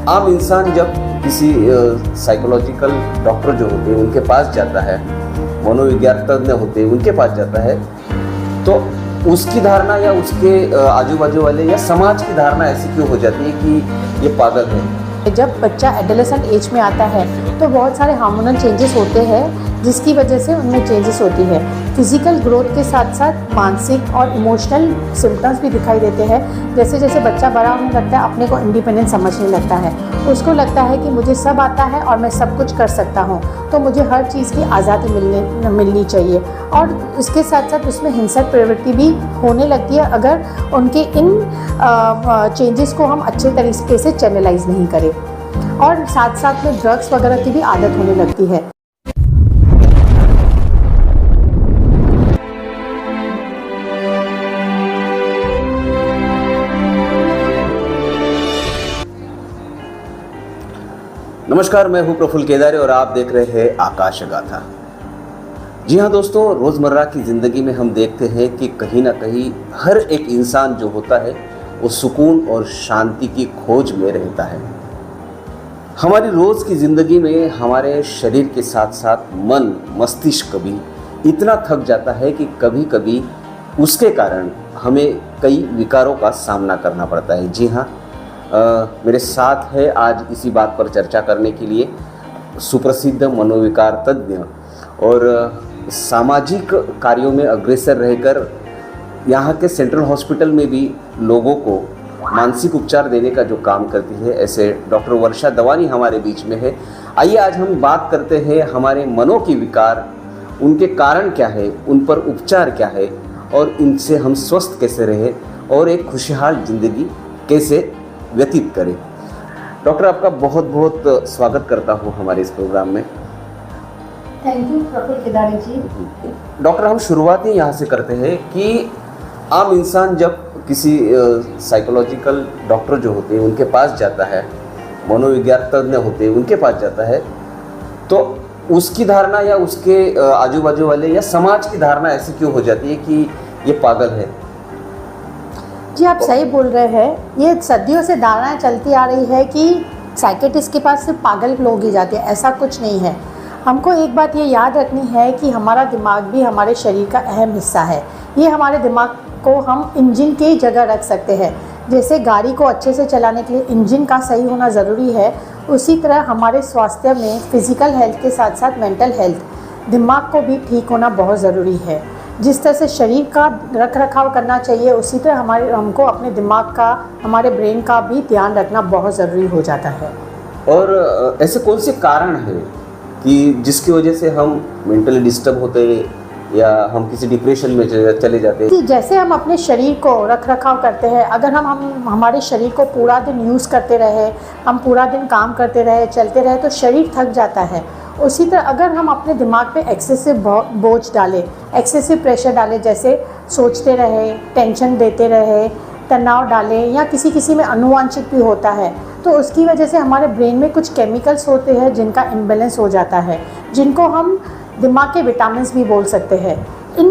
आम इंसान जब किसी साइकोलॉजिकल डॉक्टर जो होते हैं उनके पास जाता है, मनोविज्ञान तज्ञ होते हैं उनके पास जाता है, तो उसकी धारणा या उसके आजू बाजू वाले या समाज की धारणा ऐसी क्यों हो जाती है कि ये पागल है। जब बच्चा एडोलेसेंट एज में आता है तो बहुत सारे हार्मोनल चेंजेस होते हैं जिसकी वजह से उनमें चेंजेस होती है। फिजिकल ग्रोथ के साथ साथ मानसिक और इमोशनल सिम्टम्स भी दिखाई देते हैं। जैसे जैसे बच्चा बड़ा होने लगता है अपने को इंडिपेंडेंट समझने लगता है, उसको लगता है कि मुझे सब आता है और मैं सब कुछ कर सकता हूँ, तो मुझे हर चीज़ की आज़ादी मिलनी चाहिए। और इसके साथ साथ उसमें हिंसक प्रवृत्ति भी होने लगती है अगर उनके इन चेंजेस को हम अच्छे तरीके से चैनलाइज नहीं करें। और साथ साथ में ड्रग्स वगैरह की भी आदत होने लगती है। नमस्कार, मैं हूं प्रफुल्ल केदारे और आप देख रहे हैं आकाश गाथा। जी हाँ दोस्तों, रोज़मर्रा की ज़िंदगी में हम देखते हैं कि कहीं ना कहीं हर एक इंसान जो होता है वो सुकून और शांति की खोज में रहता है। हमारी रोज़ की ज़िंदगी में हमारे शरीर के साथ साथ मन मस्तिष्क भी इतना थक जाता है कि कभी कभी उसके कारण हमें कई विकारों का सामना करना पड़ता है। जी हाँ, मेरे साथ है आज इसी बात पर चर्चा करने के लिए सुप्रसिद्ध मनोविकार तज्ञ और सामाजिक कार्यों में अग्रसर रहकर यहाँ के सेंट्रल हॉस्पिटल में भी लोगों को मानसिक उपचार देने का जो काम करती है, ऐसे डॉक्टर वर्षा दवानी हमारे बीच में है। आइए आज हम बात करते हैं हमारे मनों की विकार, उनके कारण क्या है, उन पर उपचार क्या है और इनसे हम स्वस्थ कैसे रहें और एक खुशहाल ज़िंदगी कैसे व्यतीत करें। डॉक्टर, आपका बहुत बहुत स्वागत करता हूँ हमारे इस प्रोग्राम में। Thank you Praful Kedare ji. Doctor, हम शुरुआत ही यहाँ से करते हैं कि आम इंसान जब किसी साइकोलॉजिकल डॉक्टर जो होते हैं उनके पास जाता है, मनोविज्ञान तज्ञ होते हैं उनके पास जाता है, तो उसकी धारणा या उसके आजू बाजू वाले या समाज की धारणा ऐसी क्यों हो जाती है कि ये पागल है। जी, आप सही बोल रहे हैं। ये सदियों से धारणा चलती आ रही है कि साइकेट्रिस्ट के पास सिर्फ पागल लोग ही जाते हैं। ऐसा कुछ नहीं है। हमको एक बात ये याद रखनी है कि हमारा दिमाग भी हमारे शरीर का अहम हिस्सा है। ये हमारे दिमाग को हम इंजन की जगह रख सकते हैं। जैसे गाड़ी को अच्छे से चलाने के लिए इंजन का सही होना ज़रूरी है, उसी तरह हमारे स्वास्थ्य में फिज़िकल हेल्थ के साथ साथ मेंटल हेल्थ, दिमाग को भी ठीक होना बहुत ज़रूरी है। जिस तरह से शरीर का रख रखाव करना चाहिए, उसी तरह हमको अपने दिमाग का, हमारे ब्रेन का भी ध्यान रखना बहुत ज़रूरी हो जाता है। और ऐसे कौन से कारण हैं कि जिसकी वजह से हम मेंटली डिस्टर्ब होते हैं या हम किसी डिप्रेशन में चले जाते हैं। जैसे हम अपने शरीर को रख रखाव करते हैं, अगर हम हमारे शरीर को पूरा दिन यूज़ करते रहे, हम पूरा दिन काम करते रहे, चलते रहे, तो शरीर थक जाता है। उसी तरह अगर हम अपने दिमाग पे एक्सेसिव बोझ डालें, एक्सेसिव प्रेशर डालें, जैसे सोचते रहे, टेंशन देते रहे, तनाव डालें, या किसी में आनुवंशिक भी होता है, तो उसकी वजह से हमारे ब्रेन में कुछ केमिकल्स होते हैं जिनका इम्बैलेंस हो जाता है, जिनको हम दिमाग के विटामिन्स भी बोल सकते हैं। इन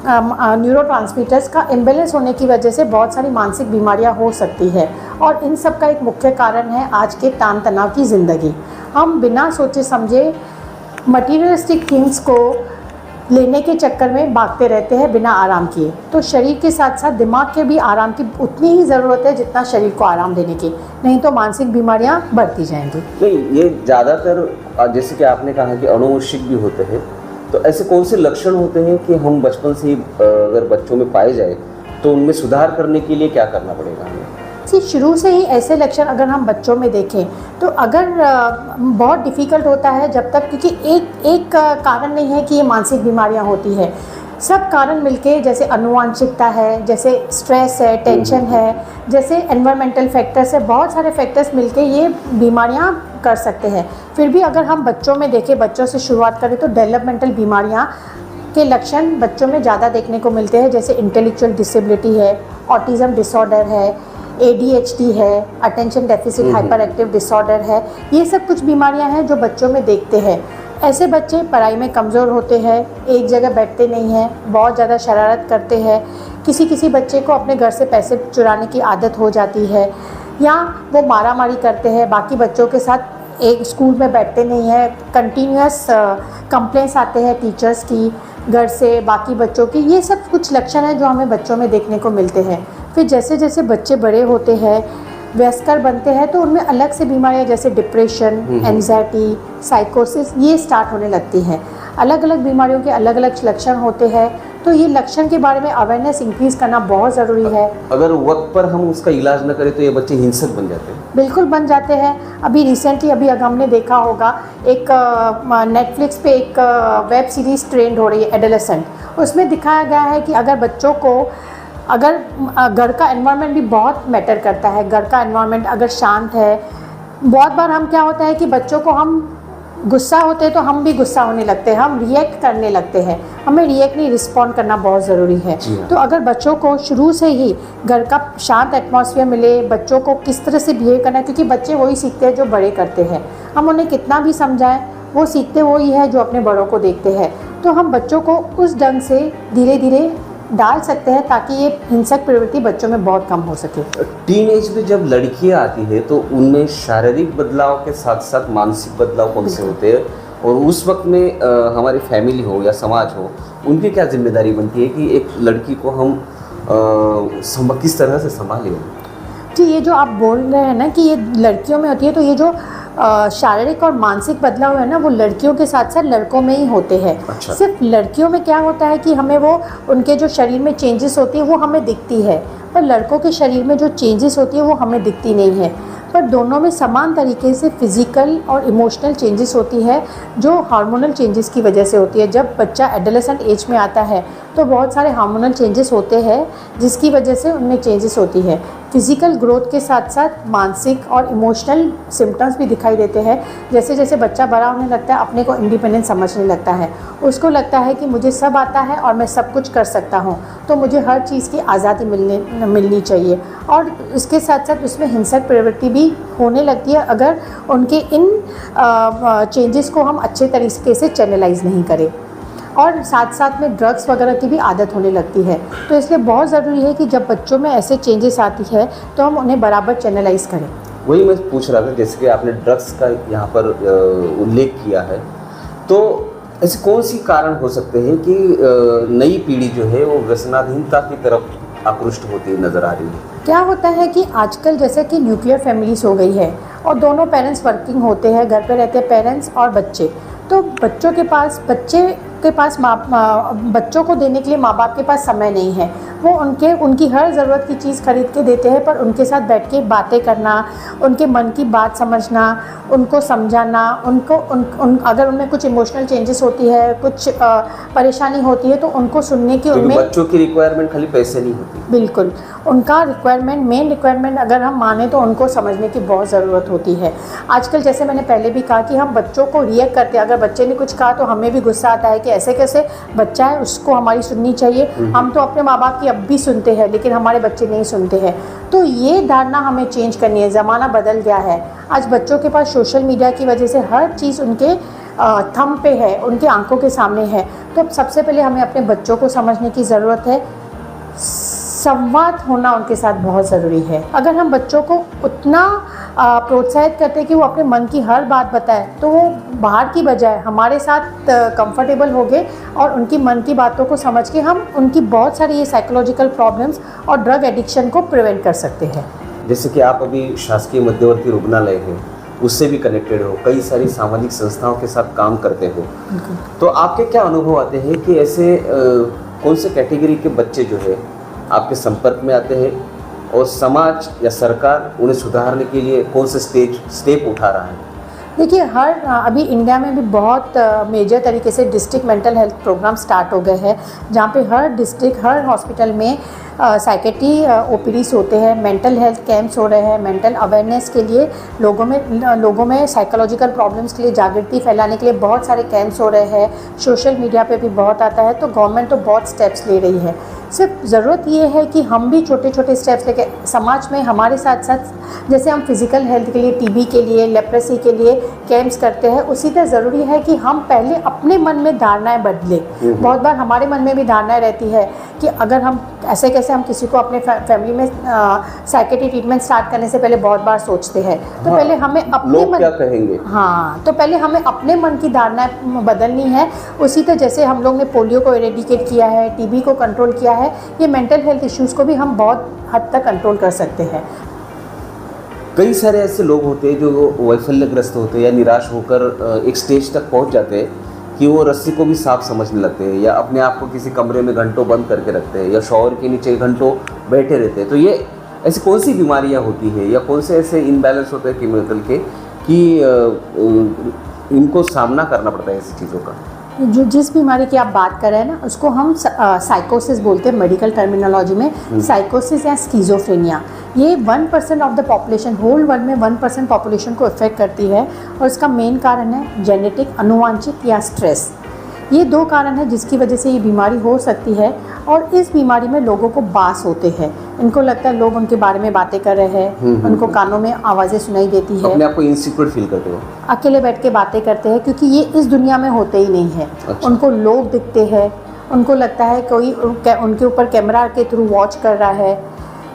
न्यूरोट्रांसमीटर्स का इम्बैलेंस होने की वजह से बहुत सारी मानसिक बीमारियां हो सकती है। और इन सब का एक मुख्य कारण है आज के तान तनाव की ज़िंदगी। हम बिना सोचे समझे मटीरियलिस्टिक थिंग्स को लेने के चक्कर में भागते रहते हैं बिना आराम किए। तो शरीर के साथ साथ दिमाग के भी आराम की उतनी ही ज़रूरत है जितना शरीर को आराम देने की, नहीं तो मानसिक बीमारियां बढ़ती जाएंगी। नहीं, ये ज़्यादातर जैसे कि आपने कहा कि आनुवंशिक भी होते हैं, तो ऐसे कौन से लक्षण होते हैं कि हम बचपन से ही अगर बच्चों में पाए जाए तो उनमें सुधार करने के लिए क्या करना पड़ेगा हमें? शुरू से ही ऐसे लक्षण अगर हम बच्चों में देखें तो अगर बहुत डिफ़िकल्ट होता है जब तक, क्योंकि एक कारण नहीं है कि ये मानसिक बीमारियां होती है। सब कारण मिलके, जैसे आनुवंशिकता है, जैसे स्ट्रेस है, टेंशन है, जैसे एनवायरमेंटल फैक्टर्स है, बहुत सारे फैक्टर्स मिलके ये बीमारियां कर सकते हैं। फिर भी अगर हम बच्चों में देखें, बच्चों से शुरुआत करें, तो डेवलपमेंटल बीमारियां के लक्षण बच्चों में ज़्यादा देखने को मिलते हैं। जैसे इंटेलेक्चुअल डिसेबिलिटी है, ऑटिज़म डिसऑर्डर है, ADHD है, attention deficit hyper active disorder है। ये सब कुछ बीमारियां हैं जो बच्चों में देखते हैं। ऐसे बच्चे पढ़ाई में कमज़ोर होते हैं, एक जगह बैठते नहीं हैं, बहुत ज़्यादा शरारत करते हैं। किसी बच्चे को अपने घर से पैसे चुराने की आदत हो जाती है। या वो मारा मारी करते हैं, बाकी बच्चों के साथ एक स्कूल में बैठते नहीं हैं, कंटिन्यूस कंप्लेंट्स आते हैं टीचर्स की, घर से, बाकी बच्चों की। ये सब कुछ लक्षण हैं जो हमें बच्चों में देखने को मिलते हैं। फिर जैसे जैसे बच्चे बड़े होते हैं, वयस्कर बनते हैं, तो उनमें अलग से बीमारियां जैसे डिप्रेशन, एंजाइटी, साइकोसिस ये स्टार्ट होने लगती हैं। अलग अलग बीमारियों के अलग अलग लक्षण होते हैं, तो ये लक्षण के बारे में अवेयरनेस इंक्रीज़ करना बहुत ज़रूरी है। अगर वक्त पर हम उसका इलाज न करें तो ये बच्चे हिंसक बन जाते हैं। बिल्कुल बन जाते हैं। अभी रिसेंटली अभी हमने देखा होगा, एक नेटफ्लिक्स पे एक वेब सीरीज़ ट्रेंड हो रही है एडोलेसेंट, उसमें दिखाया गया है कि अगर बच्चों को, अगर घर का एनवायरनमेंट भी बहुत मैटर करता है, घर का एनवायरनमेंट अगर शांत है, बहुत बार हम क्या होता है कि बच्चों को, हम गुस्सा होते हैं तो हम भी गुस्सा होने लगते हैं, हम रिएक्ट करने लगते हैं। हमें रिएक्ट नहीं, रिस्पॉन्ड करना बहुत ज़रूरी है। तो अगर बच्चों को शुरू से ही घर का शांत एटमॉस्फेयर मिले, बच्चों को किस तरह से बिहेव करना है, क्योंकि बच्चे वही सीखते हैं जो बड़े करते हैं। हम उन्हें कितना भी समझाएं, वो सीखते वही है जो अपने बड़ों को देखते हैं। तो हम बच्चों को उस ढंग से धीरे धीरे डाल सकते हैं ताकि ये हिंसक प्रवृत्ति बच्चों में बहुत कम हो सके। टीन एज में जब लड़कियां आती है तो उनमें शारीरिक बदलाव के साथ साथ मानसिक बदलाव कौन से होते हैं, और उस वक्त में हमारी फैमिली हो या समाज हो, उनकी क्या जिम्मेदारी बनती है कि एक लड़की को हम किस तरह से संभालें? जी, ये जो आप बोल रहे हैं ना कि ये लड़कियों में होती है, तो ये जो शारीरिक और मानसिक बदलाव है ना, वो लड़कियों के साथ साथ लड़कों में ही होते हैं। अच्छा। सिर्फ लड़कियों में क्या होता है कि हमें वो, उनके जो शरीर में चेंजेस होती है वो हमें दिखती है, पर लड़कों के शरीर में जो चेंजेस होती है वो हमें दिखती नहीं है। पर दोनों में समान तरीके से फिज़िकल और इमोशनल चेंजेस होती है, जो हार्मोनल चेंजेस की वजह से होती है। जब बच्चा एडोलेसेंट एज में आता है तो बहुत सारे हार्मोनल चेंजेस होते हैं जिसकी वजह से उनमें चेंजेस होती है। फिज़िकल ग्रोथ के साथ साथ मानसिक और इमोशनल सिम्टम्स भी दिखाई देते हैं। जैसे जैसे बच्चा बड़ा होने लगता है, अपने को इंडिपेंडेंट समझने लगता है, उसको लगता है कि मुझे सब आता है और मैं सब कुछ कर सकता हूँ, तो मुझे हर चीज़ की आज़ादी मिलनी चाहिए। और इसके साथ साथ उसमें हिंसक प्रवृत्ति भी होने लगती है अगर उनके इन चेंजेस को हम अच्छे तरीके से चैनलाइज नहीं करें। और साथ साथ में ड्रग्स वगैरह की भी आदत होने लगती है। तो इसलिए बहुत ज़रूरी है कि जब बच्चों में ऐसे चेंजेस आती है तो हम उन्हें बराबर चैनलाइज करें। वही मैं पूछ रहा था, जैसे कि आपने ड्रग्स का यहाँ पर उल्लेख किया है, तो ऐसे कौन सी कारण हो सकते हैं कि नई पीढ़ी जो है वो व्यसनाधीनता की तरफ आकृष्ट होती नज़र आ रही है? क्या होता है कि आजकल जैसे कि न्यूक्लियर फैमिलीज हो गई है और दोनों पेरेंट्स वर्किंग होते हैं, घर पे रहते हैं पेरेंट्स और बच्चे, तो बच्चों के पास बच्चों को देने के लिए माँ बाप के पास समय नहीं है। वो उनकी हर ज़रूरत की चीज़ खरीद के देते हैं, पर उनके साथ बैठ के बातें करना, उनके मन की बात समझना, उनको समझाना, अगर उनमें कुछ इमोशनल चेंजेस होती है, कुछ परेशानी होती है, तो उनको सुनने की, उनमें बच्चों की रिक्वायरमेंट खाली पैसे नहीं होती। बिल्कुल, उनका मेन रिक्वायरमेंट अगर हम माने तो उनको समझने की बहुत ज़रूरत होती है। आजकल जैसे मैंने पहले भी कहा कि हम बच्चों को रिएक्ट करते हैं, अगर बच्चे ने कुछ कहा तो हमें भी गुस्सा आता है कि ऐसे कैसे, बच्चा है उसको हमारी सुननी चाहिए। हम तो अपने माँ बाप की अब भी सुनते हैं, लेकिन हमारे बच्चे नहीं सुनते हैं। तो ये धारणा हमें चेंज करनी है। ज़माना बदल गया है, आज बच्चों के पास सोशल मीडिया की वजह से हर चीज़ उनके थंब पे है, उनकी आंखों के सामने है। तो सबसे पहले हमें अपने बच्चों को समझने की ज़रूरत है। संवाद होना उनके साथ बहुत ज़रूरी है। अगर हम बच्चों को उतना प्रोत्साहित करते हैं कि वो अपने मन की हर बात बताए, तो वो बाहर की बजाय हमारे साथ कंफर्टेबल हो गए और उनकी मन की बातों को समझ के हम उनकी बहुत सारी ये साइकोलॉजिकल प्रॉब्लम्स और ड्रग एडिक्शन को प्रिवेंट कर सकते हैं। जैसे कि आप अभी शासकीय मध्यवर्ती रुग्णालय है, उससे भी कनेक्टेड हो, कई सारी सामाजिक संस्थाओं के साथ काम करते हो, तो आपके क्या अनुभव आते हैं कि ऐसे कौन से कैटेगरी के बच्चे जो है आपके संपर्क में आते हैं, और समाज या सरकार उन्हें सुधारने के लिए कौन से स्टेप उठा रहा है? देखिए, अभी इंडिया में भी बहुत मेजर तरीके से district mental health program start हो गए हैं, जहाँ पे हर डिस्ट्रिक्ट, हर हॉस्पिटल में साइकेट्री ओपीडीज होते हैं, मेंटल हेल्थ कैंप्स हो रहे हैं, मेंटल अवेयरनेस के लिए लोगों में साइकोलॉजिकल प्रॉब्लम्स के लिए जागृति फैलाने के लिए बहुत सारे कैंप्स हो रहे हैं। सोशल मीडिया पे भी बहुत आता है, तो गवर्नमेंट तो बहुत स्टेप्स ले रही है। सिर्फ ज़रूरत ये है कि हम भी छोटे छोटे स्टेप्स लेके समाज में हमारे साथ साथ, जैसे हम फिज़िकल हेल्थ के लिए, टीबी के लिए, लेप्रेसी के लिए कैंप्स करते हैं, उसी तरह ज़रूरी है कि हम पहले अपने मन में धारणाएं बदलें। बहुत बार हमारे मन में भी धारणाएं रहती है कि अगर हम ऐसे कैसे हम किसी को अपने फैमिली में साइकेट्रिक ट्रीटमेंट स्टार्ट करने से पहले बहुत बार सोचते हैं। तो हाँ, पहले हमें अपने लोग क्या कहेंगे। हाँ, तो पहले हमें अपने मन की धारणा बदलनी है। उसी तरह जैसे हम लोग ने पोलियो को इरेडिकेट किया है, टीबी को कंट्रोल किया है, ये मेंटल हेल्थ इश्यूज़ को भी हम बहुत हद तक कंट्रोल कर सकते हैं। कई सारे ऐसे लोग होते हैं जो वैफल्यग्रस्त होते हैं या निराश होकर एक स्टेज तक पहुंच जाते हैं कि वो रस्सी को भी सांप समझने लगते हैं, या अपने आप को किसी कमरे में घंटों बंद करके रखते हैं, या शॉवर के नीचे घंटों बैठे रहते हैं। तो ये ऐसी कौन सी बीमारियां होती है या कौन से ऐसे इनबैलेंस होते हैं केमिकल के कि इनको सामना करना पड़ता है ऐसी चीज़ों का। जो जिस बीमारी की आप बात कर रहे हैं ना, उसको हम साइकोसिस बोलते हैं मेडिकल टर्मिनोलॉजी में। साइकोसिस या स्किज़ोफ्रेनिया, ये 1% of the population, whole world में 1% पॉपुलेशन को इफेक्ट करती है। और इसका मेन कारण है जेनेटिक, अनुवांछित या स्ट्रेस। ये 2 कारण है जिसकी वजह से ये बीमारी हो सकती है। और इस बीमारी में लोगों को बास होते हैं, इनको लगता है लोग उनके बारे में बातें कर रहे हैं, उनको कानों में आवाज़ें सुनाई देती है, अपने आप को इनसिक्योर फील करते हो, अकेले बैठ के बातें करते हैं क्योंकि ये इस दुनिया में होते ही नहीं है। अच्छा। उनको लोग दिखते हैं, उनको लगता है कोई उनके ऊपर कैमरा के थ्रू वॉच कर रहा है,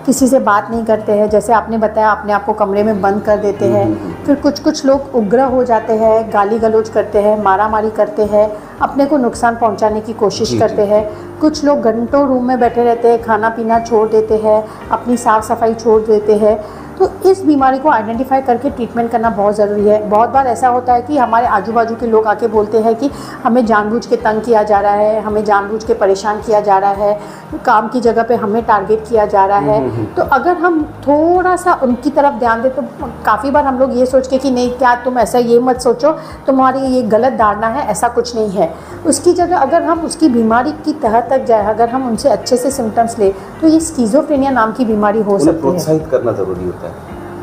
किसी से बात नहीं करते हैं। जैसे आपने बताया, अपने आप को कमरे में बंद कर देते हैं। फिर कुछ लोग उग्र हो जाते हैं, गाली गलौज करते हैं, मारामारी करते हैं, अपने को नुकसान पहुंचाने की कोशिश करते हैं। कुछ लोग घंटों रूम में बैठे रहते हैं, खाना पीना छोड़ देते हैं, अपनी साफ़ सफाई छोड़ देते हैं। तो इस बीमारी को आइडेंटिफाई करके ट्रीटमेंट करना बहुत ज़रूरी है। बहुत बार ऐसा होता है कि हमारे आजू बाजू के लोग आके बोलते हैं कि हमें जानबूझ के तंग किया जा रहा है, हमें जानबूझ के परेशान किया जा रहा है, काम की जगह पे हमें टारगेट किया जा रहा है। तो अगर हम थोड़ा सा उनकी तरफ ध्यान दें तो काफ़ी बार हम लोग ये सोच के कि नहीं, क्या तुम ऐसा ये मत सोचो, तुम्हारी ये गलत धारणा है, ऐसा कुछ नहीं है। उसकी जगह अगर हम उसकी बीमारी की तह तक जाए, अगर हम उनसे अच्छे से सिम्टम्स ले, तो ये स्किज़ोफ्रेनिया नाम की बीमारी हो सकती है। प्रोत्साहित करना ज़रूरी होता है,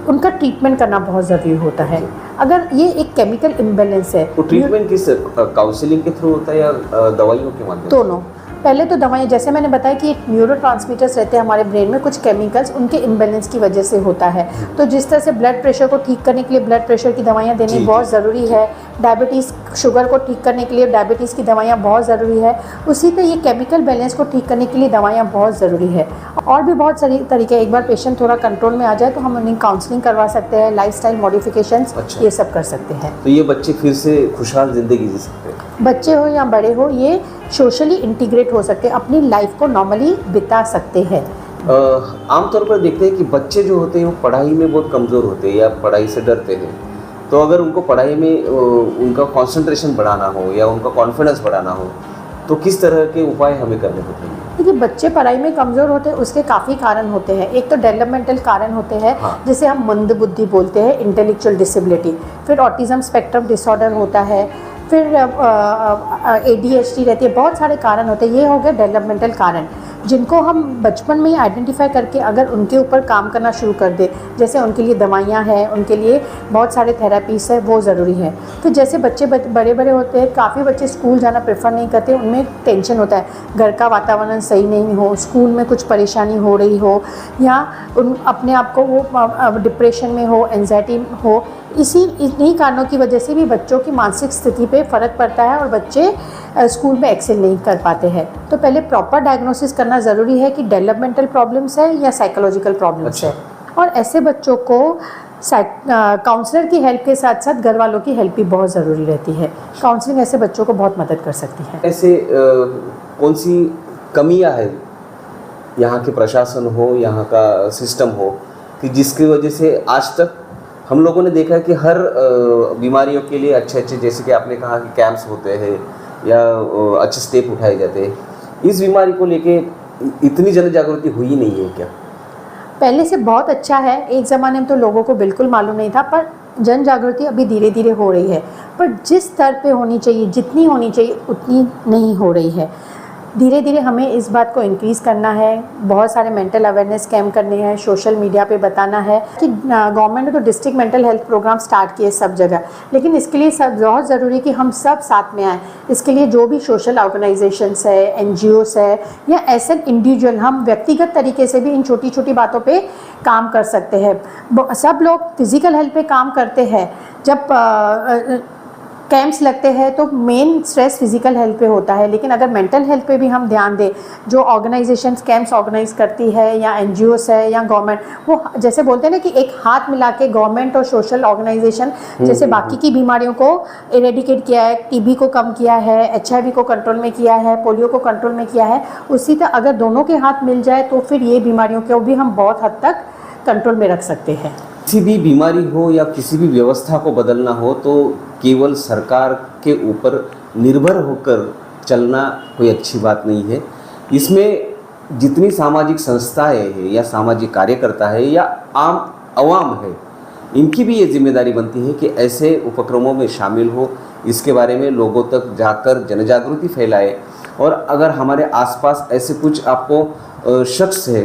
उनका ट्रीटमेंट करना बहुत ज़रूरी होता है। अगर ये एक केमिकल इम्बैलेंस है, तो ट्रीटमेंट किस काउंसलिंग के थ्रू होता है या दवाइयों के माध्यम से? दोनों। पहले तो दवाएं, जैसे मैंने बताया कि न्यूरोट्रांसमीटर्स रहते हैं हमारे ब्रेन में, कुछ केमिकल्स उनके इम्बैलेंस की वजह से होता है। तो जिस तरह से ब्लड प्रेशर को ठीक करने के लिए ब्लड प्रेशर की दवाइयाँ देनी बहुत ज़रूरी है, डायबिटीज़, शुगर को ठीक करने के लिए डायबिटीज़ की दवाइयाँ बहुत ज़रूरी है, उसी तरह ये केमिकल बैलेंस को ठीक करने के लिए दवाइयाँ बहुत ज़रूरी है। और भी बहुत सारी तरीके, एक बार पेशेंट थोड़ा कंट्रोल में आ जाए तो हम उन्हें काउंसलिंग करवा सकते हैं, लाइफस्टाइल मॉडिफिकेशंस, ये सब कर सकते हैं। तो ये बच्चे फिर से खुशहाल ज़िंदगी जी सकते हैं, बच्चे हो या बड़े हो, ये सोशली इंटीग्रेट हो सकते हैं, अपनी लाइफ को नॉर्मली बिता सकते हैं। आमतौर पर देखते हैं कि बच्चे जो होते हैं वो पढ़ाई में बहुत कमज़ोर होते हैं या पढ़ाई से डरते हैं। तो अगर उनको पढ़ाई में उनका कंसंट्रेशन बढ़ाना हो या उनका कॉन्फिडेंस बढ़ाना हो, तो किस तरह के उपाय हमें करने होते हैं? देखिए, बच्चे पढ़ाई में कमज़ोर होते हैं, उसके काफ़ी कारण होते हैं। एक तो डेवलपमेंटल कारण होते हैं, जिसे हम मंद बुद्धि बोलते हैं, इंटेलेक्चुअल डिसेबिलिटी। फिर ऑटिज़म स्पेक्ट्रम डिसऑर्डर होता है, फिर ADHD रहती है, बहुत सारे कारण होते हैं। ये हो गए डेवलपमेंटल कारण, जिनको हम बचपन में ही आइडेंटिफाई करके अगर उनके ऊपर काम करना शुरू कर दे, जैसे उनके लिए दवाइयाँ हैं, उनके लिए बहुत सारे थेरेपीज़ है, वो ज़रूरी है। फिर जैसे बच्चे बड़े बड़े होते हैं, काफ़ी बच्चे स्कूल जाना प्रेफर नहीं करते, उनमें टेंशन होता है, घर का वातावरण सही नहीं हो, स्कूल में कुछ परेशानी हो रही हो, या उन अपने आप को वो डिप्रेशन में हो, एंजाइटी हो। इन्हीं कारणों की वजह से भी बच्चों की मानसिक स्थिति पे फ़र्क पड़ता है और बच्चे स्कूल में एक्सेल नहीं कर पाते हैं। तो पहले प्रॉपर डायग्नोसिस करना ज़रूरी है कि डेवलपमेंटल प्रॉब्लम्स है या साइकोलॉजिकल प्रॉब्लम्स है। और ऐसे बच्चों को काउंसलर की हेल्प के साथ साथ घर वालों की हेल्प भी बहुत ज़रूरी रहती है। काउंसलिंग ऐसे बच्चों को बहुत मदद कर सकती है। ऐसे कौन सी कमियां है यहाँ के प्रशासन हो, यहाँ का सिस्टम हो, कि जिसकी वजह से आज तक हम लोगों ने देखा है कि हर बीमारियों के लिए अच्छे अच्छे, जैसे कि आपने कहा कि कैंप्स होते हैं या अच्छे स्टेप उठाए जाते हैं, इस बीमारी को लेके इतनी जन जागृति हुई नहीं है क्या? पहले से बहुत अच्छा है। एक ज़माने में तो लोगों को बिल्कुल मालूम नहीं था, पर जन जागृति अभी धीरे धीरे हो रही है। पर जिस स्तर पे होनी चाहिए, जितनी होनी चाहिए, उतनी नहीं हो रही है। धीरे धीरे हमें इस बात को इंक्रीज़ करना है, बहुत सारे मेंटल अवेयरनेस कैंप करने हैं, सोशल मीडिया पे बताना है कि गवर्नमेंट ने तो district mental health program start किए सब जगह, लेकिन इसके लिए सब बहुत ज़रूरी कि हम सब साथ में आएँ। इसके लिए जो भी सोशल ऑर्गेनाइजेशंस है, NGOs है, या ऐसे इंडिविजुअल, हम व्यक्तिगत तरीके से भी इन छोटी छोटी बातों पे काम कर सकते हैं। सब लोग फिज़िकल हेल्थ पे काम करते हैं। जब कैंप्स लगते हैं तो मेन स्ट्रेस फिजिकल हेल्थ पे होता है, लेकिन अगर मेंटल हेल्थ पे भी हम ध्यान दें, जो ऑर्गेनाइजेशंस कैंप्स ऑर्गेनाइज करती है या एनजीओस है या गवर्नमेंट, वो जैसे बोलते हैं ना कि एक हाथ मिला के गवर्नमेंट और सोशल ऑर्गेनाइजेशन जैसे बाकी की बीमारियों को इरेडिकेट किया है, टीबी को कम किया है, एचआईवी को कंट्रोल में किया है, पोलियो को कंट्रोल में किया है, उसी तरह अगर दोनों के हाथ मिल जाए तो फिर ये बीमारियों को भी हम बहुत हद तक कंट्रोल में रख सकते हैं। किसी भी बीमारी हो या किसी भी व्यवस्था को बदलना हो तो केवल सरकार के ऊपर निर्भर होकर चलना कोई अच्छी बात नहीं है। इसमें जितनी सामाजिक संस्थाएं हैं या सामाजिक कार्यकर्ता है या आम अवाम है, इनकी भी ये जिम्मेदारी बनती है कि ऐसे उपक्रमों में शामिल हो, इसके बारे में लोगों तक जाकर जनजागृति फैलाए। और अगर हमारे आसपास ऐसे कुछ आपको शख्स है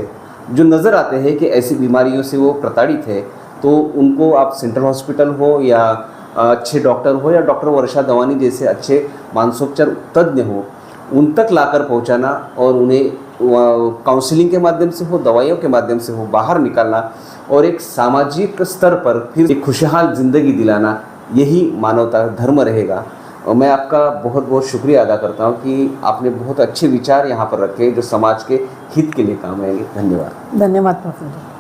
जो नज़र आते हैं कि ऐसी बीमारियों से वो प्रताड़ित है, तो उनको आप सेंट्रल हॉस्पिटल हो या अच्छे डॉक्टर हो या डॉक्टर वर्षा दवानी जैसे अच्छे मानसोपचार तज्ञ हो, उन तक लाकर पहुंचाना और उन्हें काउंसलिंग के माध्यम से हो, दवाइयों के माध्यम से हो, बाहर निकालना और एक सामाजिक स्तर पर फिर एक खुशहाल ज़िंदगी दिलाना, यही मानवता धर्म रहेगा। और मैं आपका बहुत बहुत शुक्रिया अदा करता हूँ कि आपने बहुत अच्छे विचार यहाँ पर रखे जो समाज के हित के लिए काम आएंगे। धन्यवाद। धन्यवाद प्रफुल्ल जी।